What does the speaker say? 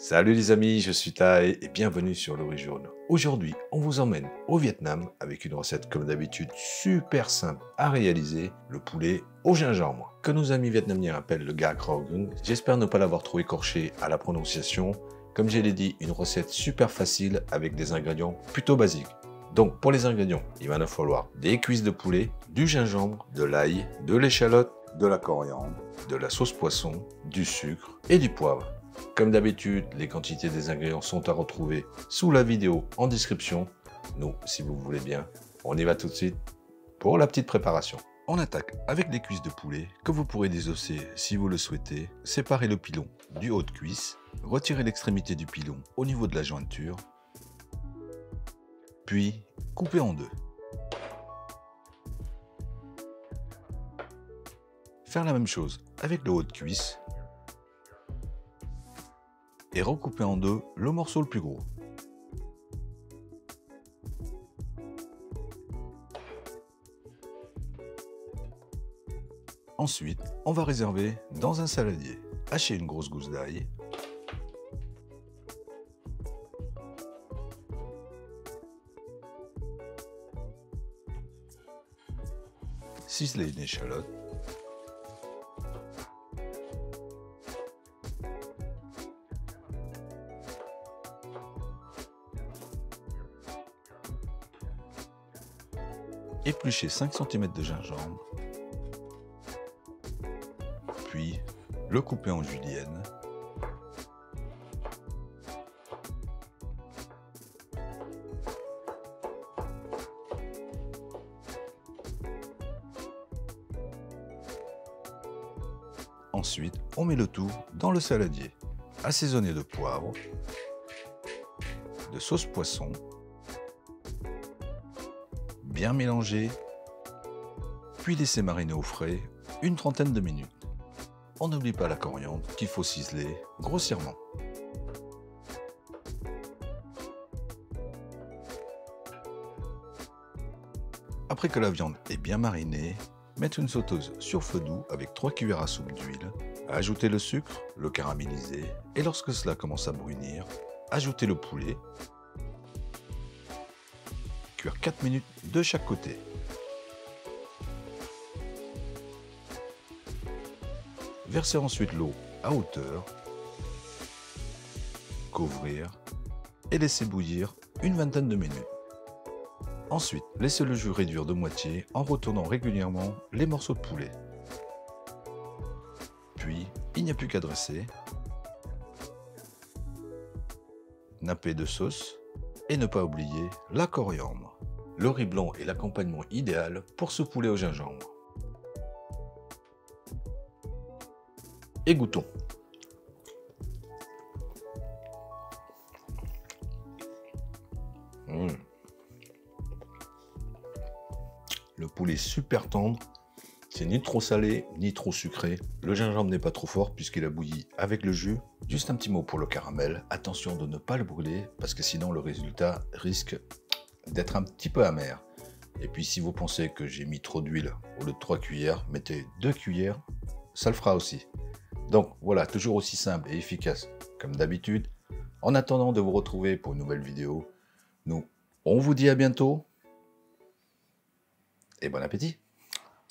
Salut les amis, je suis Thaï et bienvenue sur le riz jaune. Aujourd'hui, on vous emmène au Vietnam avec une recette comme d'habitude super simple à réaliser, le poulet au gingembre, que nos amis vietnamiens appellent le gà krog. J'espère ne pas l'avoir trop écorché à la prononciation. Comme je l'ai dit, une recette super facile avec des ingrédients plutôt basiques. Donc pour les ingrédients, il va nous falloir des cuisses de poulet, du gingembre, de l'ail, de l'échalote, de la coriandre, de la sauce poisson, du sucre et du poivre. Comme d'habitude, les quantités des ingrédients sont à retrouver sous la vidéo en description. Nous, si vous voulez bien, on y va tout de suite pour la petite préparation. On attaque avec les cuisses de poulet que vous pourrez désosser si vous le souhaitez. Séparez le pilon du haut de cuisse, retirez l'extrémité du pilon au niveau de la jointure, puis coupez en deux. Faire la même chose avec le haut de cuisse et recouper en deux le morceau le plus gros. Ensuite, on va réserver dans un saladier. Hachez une grosse gousse d'ail, ciselez une échalote, épluchez 5 cm de gingembre, puis le couper en julienne, ensuite on met le tout dans le saladier, assaisonné de poivre, de sauce poisson, bien mélanger, puis laisser mariner au frais une trentaine de minutes. On n'oublie pas la coriandre qu'il faut ciseler grossièrement. Après que la viande est bien marinée, mettre une sauteuse sur feu doux avec 3 cuillères à soupe d'huile, ajouter le sucre, le caraméliser et lorsque cela commence à brunir, ajouter le poulet, cuire 4 minutes de chaque côté. Versez ensuite l'eau à hauteur, couvrir et laisser bouillir une vingtaine de minutes. Ensuite, laissez le jus réduire de moitié en retournant régulièrement les morceaux de poulet. Puis, il n'y a plus qu'à dresser, napper de sauce et ne pas oublier la coriandre. Le riz blanc est l'accompagnement idéal pour ce poulet au gingembre. Et goûtons. Le poulet est super tendre, c'est ni trop salé ni trop sucré. Le gingembre n'est pas trop fort puisqu'il a bouilli avec le jus. Juste un petit mot pour le caramel, attention de ne pas le brûler parce que sinon le résultat risque d'être un petit peu amer. Et puis si vous pensez que j'ai mis trop d'huile, au lieu de 3 cuillères, mettez 2 cuillères, ça le fera aussi. Donc voilà, toujours aussi simple et efficace comme d'habitude. En attendant de vous retrouver pour une nouvelle vidéo, nous, on vous dit à bientôt et bon appétit!